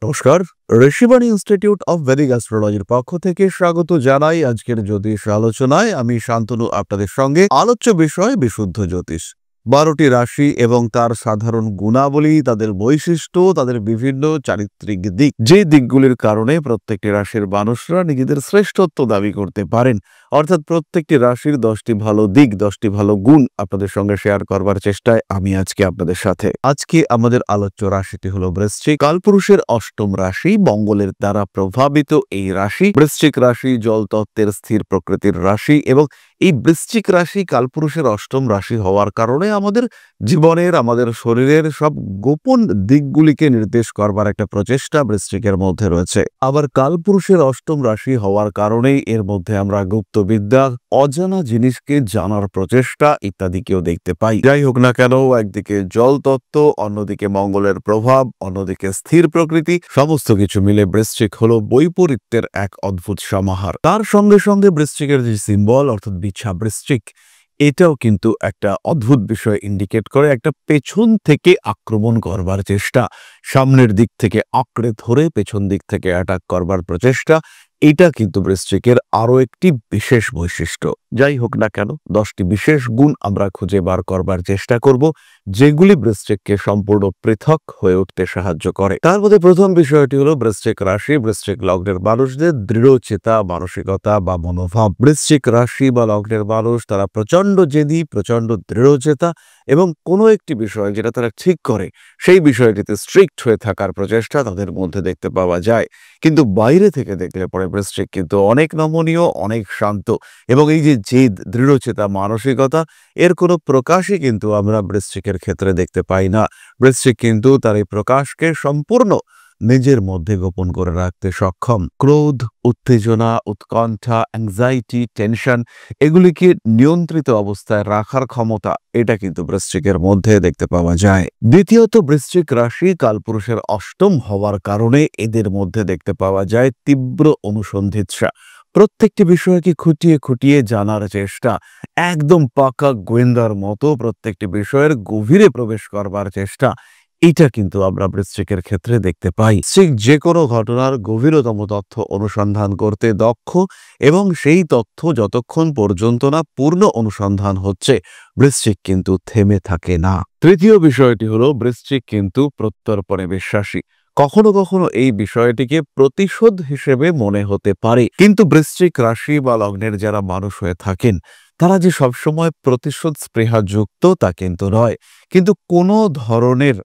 নমস্কার। Rishibani institute of Vedic অ্যাস্ট্রোলজির পক্ষ থেকে স্বাগত জানাই আজকের জ্যোতিষ আলোচনায়। আমি শান্তনু আপনাদের সঙ্গে। আলোচ্য বিষয় বিশুদ্ধ জ্যোতিষ। 12টি রাশি এবং তার সাধারণ গুণাবলী, তাদের বৈশিষ্ট্য, তাদের বিভিন্ন চারিত্রিক দিক, যে দিকগুলির কারণে প্রত্যেকটি রাশির মানুষরা নিজেদের শ্রেষ্ঠত্ব দাবি করতে পারেন। অর্থাৎ প্রত্যেকটি রাশির 10টি ভালো দিক, 10টি ভালো গুণ আপনাদের সঙ্গে শেয়ার করবার চেষ্টায় আমি আজকে আপনাদের সাথে। আজকে আমাদের আলোচ্য রাশিটি হলো বৃশ্চিক, কালপুরুষের অষ্টম রাশি, মঙ্গলের দ্বারা প্রভাবিত এই রাশি। বৃশ্চিক রাশি জলতত্ত্বের স্থির প্রকৃতির রাশি এবং এই বৃশ্চিক রাশি কালপুরুষের অষ্টম রাশি হওয়ার কারণে আমাদের জীবনের, আমাদের শরীরের সব গোপন দিকগুলিকে নির্দেশ করবার একটা প্রচেষ্টা বৃশ্চিকের মধ্যে রয়েছে। আবার কালপুরুষের অষ্টম রাশি হওয়ার কারণেই এর মধ্যে আমরা গুপ্তবিদ্যা, অজানা জিনিসকে জানার প্রচেষ্টা ইত্যাদিকেও দেখতে পাই। যাই হোক না কেন, একদিকে জলতত্ত্ব, অন্যদিকে মঙ্গলের প্রভাব, অন্যদিকে স্থির প্রকৃতি, সমস্ত কিছু মিলে বৃশ্চিক হলো বৈপরীত্যের এক অদ্ভুত সমাহার। তার সঙ্গে সঙ্গে বৃশ্চিকের যে সিম্বল অর্থাৎ বিছা বৃশ্চিক, এটাও কিন্তু একটা অদ্ভুত বিষয় ইন্ডিকেট করে, একটা পেছন থেকে আক্রমণ করবার চেষ্টা, সামনের দিক থেকে আঁকড়ে ধরে পেছন দিক থেকে অ্যাটাক করবার প্রচেষ্টা। এটা কিন্তু বৃশ্চিকের আরো একটি বিশেষ বৈশিষ্ট্য। যাই হোক না কেন, 10টি বিশেষ গুণ আমরা খুঁজে বার করবার চেষ্টা করব, যেগুলি বৃশ্চিককে সম্পূর্ণ পৃথক হয়ে উঠতে সাহায্য করে। তার মধ্যে প্রথম বিষয়টি হলো বৃশ্চিক রাশি, বৃশ্চিক লগ্নের মানুষদের দৃঢ়চেতা মানসিকতা বা মনোভাব। বৃশ্চিক রাশি বা লগ্নের মানুষ, তারা প্রচন্ড জেদি, প্রচন্ড দৃঢ়চেতা এবং কোনো একটি বিষয় যেটা তারা ঠিক করে সেই বিষয়টিতে স্ট্রিক্ট হয়ে থাকার প্রচেষ্টা তাদের মধ্যে দেখতে পাওয়া যায়। কিন্তু বাইরে থেকে দেখলে পরে বৃশ্চিক কিন্তু অনেক নমনীয়, অনেক শান্ত এবং এই যে জেদ, দৃঢ়চেতা মানসিকতা, এর কোনো প্রকাশই কিন্তু আমরা বৃশ্চিকের ক্ষেত্রে দেখতে পাই না। বৃশ্চিক কিন্তু তার এই প্রকাশকে সম্পূর্ণ নিজের মধ্যে গোপন করে রাখতে সক্ষম। ক্রোধ, উত্তেজনা, উৎকণ্ঠা, অ্যাংজাইটি, টেনশন, এগুলিকে নিয়ন্ত্রিত অবস্থায় রাখার ক্ষমতা, এটা কিন্তু বৃশ্চিকের মধ্যে দেখতে পাওয়া যায়। দ্বিতীয়ত, বৃশ্চিক রাশি কালপুরুষের অষ্টম হওয়ার কারণে এদের মধ্যে দেখতে পাওয়া যায় তীব্র অনুসন্ধিৎসা, প্রত্যেকটি বিষয়কে খুঁটিয়ে খুঁটিয়ে জানার চেষ্টা, একদম পাকা গোয়েন্দার মতো প্রত্যেকটি বিষয়ের গভীরে প্রবেশ করবার চেষ্টা। এটা কিন্তু আমরা বৃশ্চিকের ক্ষেত্রে দেখতে পাই। ঠিক যে কোনো ঘটনার গভীরতম তথ্য অনুসন্ধান করতে দক্ষ এবং সেই তথ্য যতক্ষণ পর্যন্ত না পূর্ণ অনুসন্ধান হচ্ছে, বৃশ্চিক কিন্তু থেমে থাকে না। তৃতীয় বিষয়টি হলো বৃশ্চিক কিন্তু প্রত্যর্পণে বিশ্বাসী। কখনো কখনো এই বিষয়টিকে প্রতিশোধ হিসেবে মনে হতে পারে, কিন্তু বৃশ্চিক রাশি বা লগ্নের যারা মানুষ হয়ে থাকেন, তারা যে সবসময় প্রতিশোধ স্পৃহা যুক্ত তা কিন্তু নয়। কিন্তু কোনো ধরনের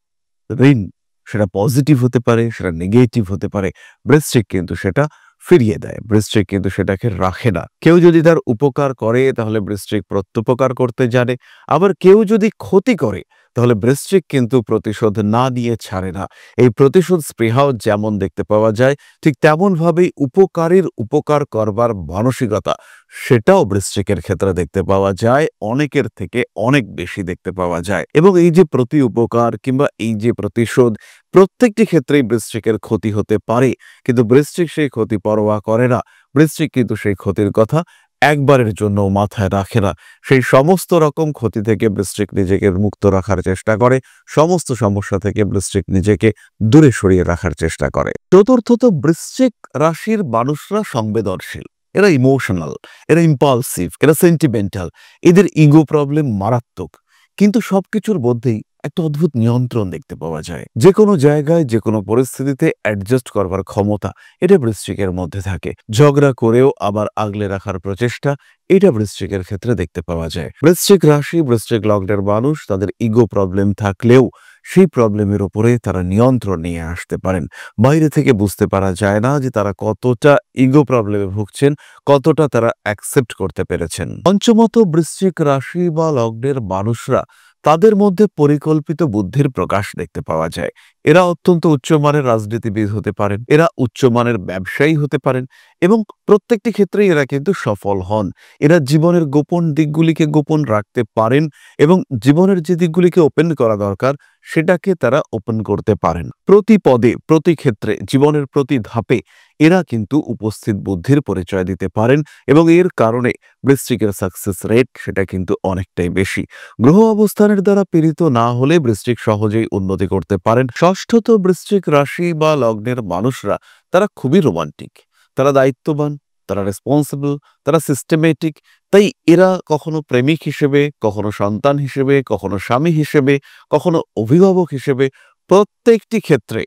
ঋণ, সেটা পজিটিভ হতে পারে, সেটা নেগেটিভ হতে পারে, বৃশ্চিক কিন্তু সেটা ফিরিয়ে দেয়, বৃশ্চিক কিন্তু সেটাকে রাখে না। কেউ যদি তার উপকার করে তাহলে বৃশ্চিক প্রত্যুপকার করতে জানে, আবার কেউ যদি ক্ষতি করে তাহলে বৃশ্চিক কিন্তু প্রতিশোধ না দিয়ে ছাড়ে না। এই প্রতিশোধ স্পৃহাও যেমন দেখতে পাওয়া যায়, ঠিক তেমন ভাবেই উপকারীর উপকার করবার মানসিকতা, সেটাও বৃশ্চিকের ক্ষেত্রে দেখতে পাওয়া যায়, অনেকের থেকে অনেক বেশি দেখতে পাওয়া যায়। এবং এই যে প্রতি উপকার কিংবা এই যে প্রতিশোধ, প্রত্যেকটি ক্ষেত্রেই বৃশ্চিকের ক্ষতি হতে পারে, কিন্তু বৃশ্চিক সেই ক্ষতি পরোয়া করে না। বৃশ্চিক কিন্তু সেই ক্ষতির কথা একবারের জন্য মাথায় রাখে না। সেই সমস্ত রকম ক্ষতি থেকে বৃশ্চিক নিজেকে মুক্ত রাখার চেষ্টা করে, সমস্ত সমস্যা থেকে বৃশ্চিক নিজেকে দূরে সরিয়ে রাখার চেষ্টা করে। চতুর্থত, বৃশ্চিক রাশির মানুষরা সংবেদনশীল, এরা ইমোশনাল, এরা ইম্পালসিভ, এরা সেন্টিমেন্টাল, এদের ইগো প্রবলেম মারাত্মক। কিন্তু সবকিছুর মধ্যেই একটা অদ্ভুত নিয়ন্ত্রণ দেখতে পাওয়া যায়। যে কোনো জায়গায়, যে কোনো পরিস্থিতিতে অ্যাডজাস্ট করবার ক্ষমতা, এটা বৃশ্চিকের মধ্যে থাকে। ঝগড়া করেও আবার আগলে রাখার প্রচেষ্টা, এটা বৃশ্চিকের ক্ষেত্রে দেখতে পাওয়া যায়। বৃশ্চিক রাশি, বৃশ্চিক লগ্নের মানুষ তাদের ইগো প্রবলেম থাকলেও সেই প্রবলেমের উপরে তারা নিয়ন্ত্রণ নিয়ে আসতে পারেন। বাইরে থেকে বুঝতে পারা যায় না যে তারা কতটা ইগো প্রবলেমে ভুগছেন, কতটা তারা অ্যাকসেপ্ট করতে পেরেছেন। পঞ্চমত, বৃশ্চিক রাশি বা লগ্নের মানুষরা, তাদের মধ্যে পরিকল্পিত বুদ্ধির প্রকাশ দেখতে পাওয়া যায়। এরা অত্যন্ত উচ্চমানের রাজনীতিবিদ হতে পারেন, এরা উচ্চমানের ব্যবসায়ী হতে পারেন এবং প্রত্যেকটি ক্ষেত্রেই এরা কিন্তু সফল হন। এরা জীবনের গোপন দিকগুলিকে গোপন রাখতে পারেন এবং জীবনের যে দিকগুলিকে ওপেন করা দরকার সেটাকে তারা ওপেন করতে পারেন। প্রতি পদে, প্রতি ক্ষেত্রে, জীবনের প্রতি ধাপে এরা কিন্তু উপস্থিত বুদ্ধির পরিচয় দিতে পারেন এবং এর কারণে বৃশ্চিকের সাকসেস রেট সেটা কিন্তু অনেকটাই বেশি। গ্রহ অবস্থানের দ্বারা পীড়িত না হলে বৃশ্চিক সহজেই উন্নতি করতে পারেন। ষষ্ঠত, বৃশ্চিক রাশি বা লগ্নের মানুষরা তারা খুবই রোমান্টিক, তারা দায়িত্ববান, তারা রেসপন্সিবল, তারা সিস্টেমেটিক। তাই এরা কখনো প্রেমিক হিসেবে, কখনো সন্তান হিসেবে, কখনো স্বামী হিসেবে, কখনো অভিভাবক হিসেবে প্রত্যেকটি ক্ষেত্রে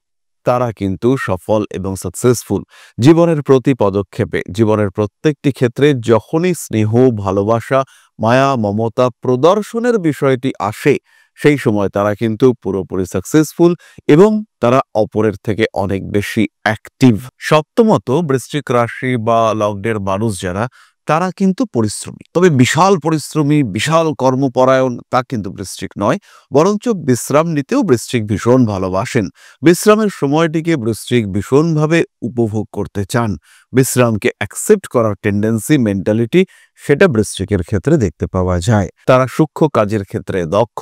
তারা কিন্তু সফল এবং সাকসেসফুল। জীবনের প্রতি পদক্ষেপে, জীবনের প্রত্যেকটি ক্ষেত্রে যখনই স্নেহ, ভালোবাসা, মায়া, মমতা প্রদর্শনের বিষয়টি আসে, সেই সময় তারা কিন্তু পুরোপুরি সাকসেসফুল এবং তারা অপরের থেকে অনেক বেশি অ্যাক্টিভ। সপ্তমত, বৃশ্চিক রাশি বা লগ্নের মানুষ যারা, তারা কিন্তু পরিশ্রমী, তবে বিশাল পরিশ্রমী, বিশাল কর্মপরায়ণ তা কিন্তু বৃশ্চিক নয়, বরঞ্চ বিশ্রাম নিতেও বৃশ্চিক ভীষণ ভালোবাসেন। বিশ্রামের সময়টিকে বৃশ্চিক ভীষণভাবে উপভোগ করতে চান। বিশ্রামকে অ্যাকসেপ্ট করার টেন্ডেন্সি, মেন্টালিটি সেটা বৃশ্চিকের ক্ষেত্রে দেখতে পাওয়া যায়। তারা সূক্ষ্ম কাজের ক্ষেত্রে দক্ষ,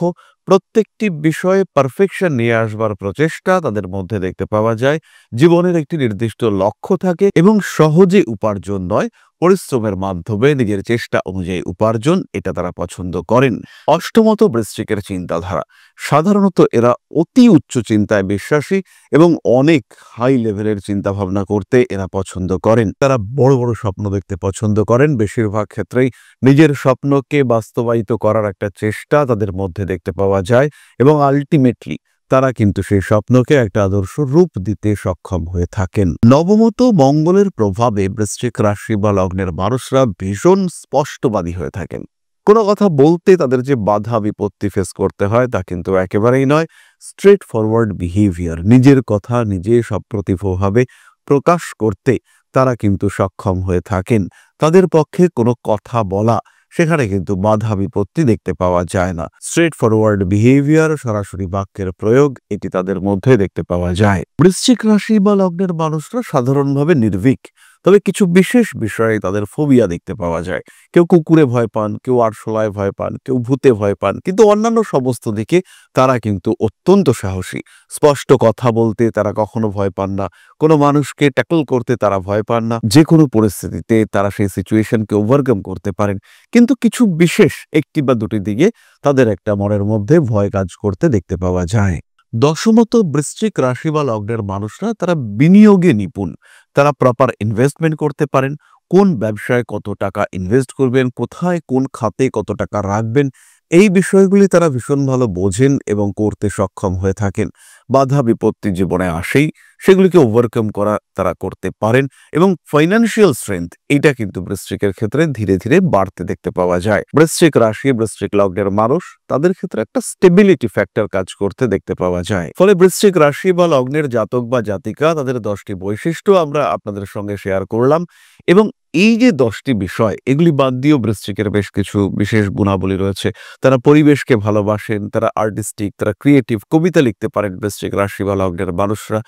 প্রত্যেকটি বিষয়ে পারফেকশন নিয়ে আসবার প্রচেষ্টা তাদের মধ্যে দেখতে পাওয়া যায়। জীবনের একটি নির্দিষ্ট লক্ষ্য থাকে এবং সহজে উপার্জন নয়, পরিশ্রমের মাধ্যমে নিজের চেষ্টা অনুযায়ী উপার্জন, এটা তারা পছন্দ করেন। অষ্টমত, বৃশ্চিকের চিন্তাধারা। সাধারণত এরা অতি উচ্চ চিন্তায় বিশ্বাসী এবং অনেক হাই লেভেলের চিন্তা ভাবনা করতে এরা পছন্দ করেন। তারা বড় বড় স্বপ্ন দেখতে পছন্দ করেন। বেশিরভাগ ক্ষেত্রেই নিজের স্বপ্নকে বাস্তবায়িত করার একটা চেষ্টা তাদের মধ্যে দেখতে পাওয়া যায় এবং আলটিমেটলি তারা কিন্তু সেই স্বপ্নকে একটা আদর্শ রূপ দিতে সক্ষম হয়ে থাকেন। নবমত, মঙ্গলের প্রভাবে বৃশ্চিক রাশি বা লগ্নের মানুষরা ভীষণ স্পষ্টবাদী হয়ে থাকেন। কোনো কথা বলতে তাদের যে বাধা বিপত্তি ফেস করতে হয় তা কিন্তু একেবারেই নয়। স্ট্রেট ফরওয়ার্ড বিহেভিয়ার, নিজের কথা নিজে সপ্রতিভভাবে প্রকাশ করতে তারা কিন্তু সক্ষম হয়ে থাকেন। তাদের পক্ষে কোনো কথা বলা, সেখানে কিন্তু বাধা বিপত্তি দেখতে পাওয়া যায় না। স্ট্রেট ফরওয়ার্ড বিহেভিয়ার, সরাসরি বাক্যের প্রয়োগ, এটি তাদের মধ্যে দেখতে পাওয়া যায়। বৃশ্চিক রাশি বা লগ্নের মানুষরা সাধারণভাবে নির্ভীক, তবে কিছু বিশেষ বিষয়ে তাদের ফোবিয়া দেখতে পাওয়া যায়। কেউ কুকুরে ভয় পান, কেউ আরশোলায় ভয় পান, কেউ ভূতে ভয় পান, কিন্তু অন্যান্য সমস্ত দিকে তারা কিন্তু অত্যন্ত সাহসী। স্পষ্ট কথা বলতে তারা কখনো ভয় পান না, কোনো মানুষকে ট্যাকল করতে তারা ভয় পান না, যে কোনো পরিস্থিতিতে তারা সেই সিচুয়েশনকে ওভারকাম করতে পারেন। কিন্তু কিছু বিশেষ একটি বা দুটি দিকে তাদের একটা মনের মধ্যে ভয় কাজ করতে দেখতে পাওয়া যায়। দশমত, বৃশ্চিক রাশি বা লগ্নের মানুষরা তারা বিনিয়োগে নিপুণ। তারা প্রপার ইনভেস্টমেন্ট করতে পারেন। কোন ব্যবসায় কত টাকা ইনভেস্ট করবেন, কোথায় কোন খাতে কত টাকা রাখবেন, এই বিষয়গুলি তারা ভীষণ ভালো বোঝেন এবং করতে সক্ষম হয়ে থাকেন। বাধা বিপত্তি জীবনে আসেই সেগুলিকে ওভারকাম করা তারা করতে পারেন এবং ফাইন্যান্সিয়াল স্ট্রেংথ এটা কিন্তু বৃশ্চিকের ক্ষেত্রে ধীরে ধীরে বাড়তে দেখতে পাওয়া যায়। বৃশ্চিক রাশি, বৃশ্চিক লগ্নের মানুষ, তাদের ক্ষেত্রে একটা স্টেবিলিটি ফ্যাক্টর কাজ করতে দেখতে পাওয়া যায়। ফলে বৃশ্চিক রাশি বা লগ্নের জাতক বা জাতিকা, তাদের 10টি বৈশিষ্ট্য আমরা আপনাদের সঙ্গে শেয়ার করলাম এবং এই যে 10টি বিষয়, এগুলি বাদ দিয়েও বৃশ্চিকের বেশ কিছু বিশেষ গুণাবলী রয়েছে। তারা পরিবেশকে ভালোবাসেন, তারা আর্টিস্টিক, তারা ক্রিয়েটিভ, কবিতা লিখতে পারেন বৃশ্চিক রাশি বা লগ্নের মানুষরা।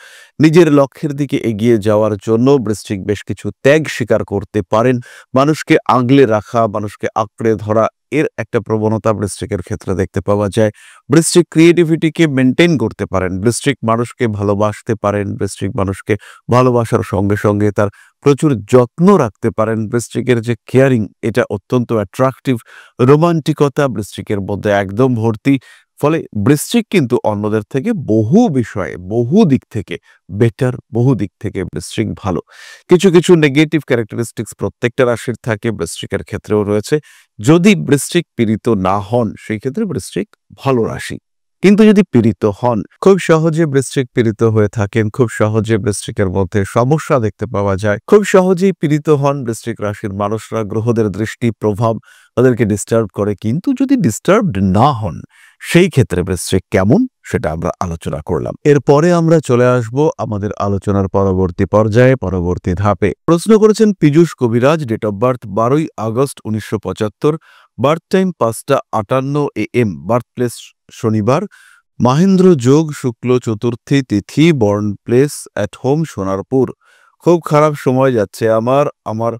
নিজের লক্ষ্যের দিকে এগিয়ে যাওয়ার জন্য বৃশ্চিক বেশ কিছু ত্যাগ স্বীকার করতে পারেন। মানুষকে আগলে রাখা, মানুষকে আঁকড়ে ধরা, এর একটা প্রবণতা বৃশ্চিকের ক্ষেত্রে দেখতে পাওয়া যায়। বৃশ্চিক ক্রিয়েটিভিটিকে মেনটেন করতে পারেন, বৃশ্চিক মানুষকে ভালোবাসতে পারেন, বৃশ্চিক মানুষকে ভালোবাসার সঙ্গে সঙ্গে তার প্রচুর যত্ন রাখতে পারেন। বৃশ্চিকের যে কেয়ারিং, এটা অত্যন্ত অ্যাট্রাকটিভ। রোমান্টিকতা বৃশ্চিকের মধ্যে একদম ভর্তি। ফলে বৃশ্চিক কিন্তু অন্যদের থেকে বহু বিষয়ে, বহু দিক থেকে বেটার, বহু দিক থেকে বৃশ্চিক ভালো। কিছু কিছু নেগেটিভ ক্যারেক্টারিস্টিক্স প্রত্যেকটা রাশির থাকে, বৃশ্চিকের ক্ষেত্রেও রয়েছে। যদি বৃশ্চিক পীড়িত না হন, সেই ক্ষেত্রে বৃশ্চিক ভালো রাশি। কিন্তু যদি পীড়িত হন, খুব সহজে বৃশ্চিক পীড়িত হয়ে থাকেন, খুব সহজে বৃশ্চিকের মধ্যে সমস্যা দেখতে পাওয়া যায়, খুব সহজেই পীড়িত হন বৃশ্চিক রাশির মানুষরা। গ্রহদের দৃষ্টি প্রভাব তাদেরকে ডিস্টার্ব করে, কিন্তু যদি ডিস্টার্বড না হন, সেই ক্ষেত্রে বৃশ্চিক কেমন সেটা আমরা আলোচনা করলাম। এরপরে আমরা চলে আসব আমাদের আলোচনার পরবর্তী পর্যায়ে, পরবর্তী ধাপে। প্রশ্ন করেছেন Piyush Kabiraj, date of birth 12ই আগস্ট 1975, বার্থ টাইম 5টা 58 AM, বার্থ প্লেস শনিবার, মাহেন্দ্র যোগ, শুক্ল চতুর্থী তিথি, born place at home Sonarpur. খুব খারাপ সময় যাচ্ছে আমার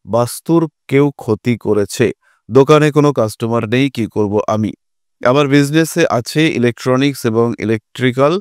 বাস্তুর কেউ ক্ষতি করেছে, দোকানে কোনো কাস্টমার নেই, কি করব আমি? আমার বিজনেসে আছে ইলেকট্রনিক্স এবং ইলেকট্রিক্যাল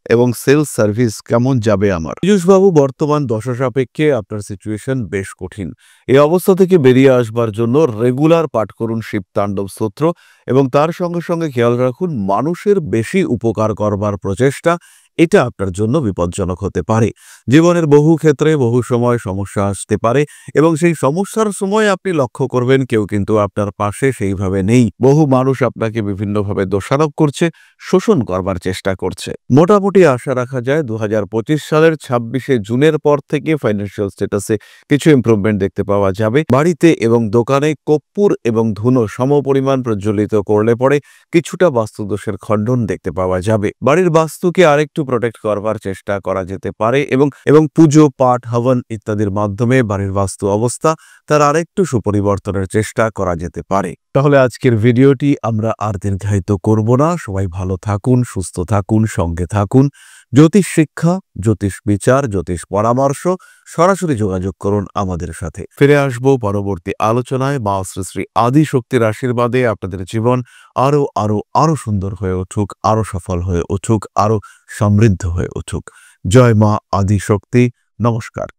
এবং সেলস সার্ভিস কেমন যাবে আমার? পীযূষবাবু, বর্তমান দশা সাপেক্ষে আপনার সিচুয়েশন বেশ কঠিন। এই অবস্থা থেকে বেরিয়ে আসবার জন্য রেগুলার পাঠ করুন শিব তাণ্ডব স্তোত্র এবং তার সঙ্গে সঙ্গে খেয়াল রাখুন মানুষের বেশি উপকার করবার প্রচেষ্টা এটা আপনার জন্য বিপজ্জনক হতে পারে। জীবনের বহু ক্ষেত্রে বহু সময় সমস্যা আসতে পারে এবং সেই সমস্যার সময় আপনি লক্ষ্য করবেন কেউ কিন্তু আপনার পাশে সেইভাবে নেই। বহু মানুষ আপনাকে বিভিন্নভাবে দোষারোপ করছে, শোষণ করবার চেষ্টা করছে। মোটামুটি আশা রাখা যায় 2025 সালের 26শে জুনের পর থেকে ফাইন্যান্সিয়াল স্ট্যাটাসে কিছু ইমপ্রুভমেন্ট দেখতে পাওয়া যাবে। বাড়িতে এবং দোকানে কর্পূর এবং ধুনো সমপরিমাণ প্রজ্বলিত করলে পরে কিছুটা বাস্তুদোষের খণ্ডন দেখতে পাওয়া যাবে। বাড়ির বাস্তুকে আরেকটু প্রোটেক্ট করবার চেষ্টা করা যেতে পারে এবং পুজো, পাঠ, হবন ইত্যাদির মাধ্যমে বাড়ির বাস্তু অবস্থা তার আরেকটু সুপরিবর্তনের চেষ্টা করা যেতে পারে। তাহলে আজকের ভিডিওটি আমরা আর দীর্ঘায়িত করব না। সবাই ভালো থাকুন, সুস্থ থাকুন, সঙ্গে থাকুন। জ্যোতিষ শিক্ষা, জ্যোতিষ বিচার, জ্যোতিষ পরামর্শ সরাসরি যোগাযোগ করুন আমাদের সাথে। ফিরে আসবো পরবর্তী আলোচনায়। মা শ্রী শ্রী আদি শক্তির আশীর্বাদে আপনাদের জীবন আরো আরো আরো সুন্দর হয়ে উঠুক, আরো সফল হয়ে উঠুক, আরো সমৃদ্ধ হয়ে উঠুক। জয় মা আদি শক্তি। নমস্কার।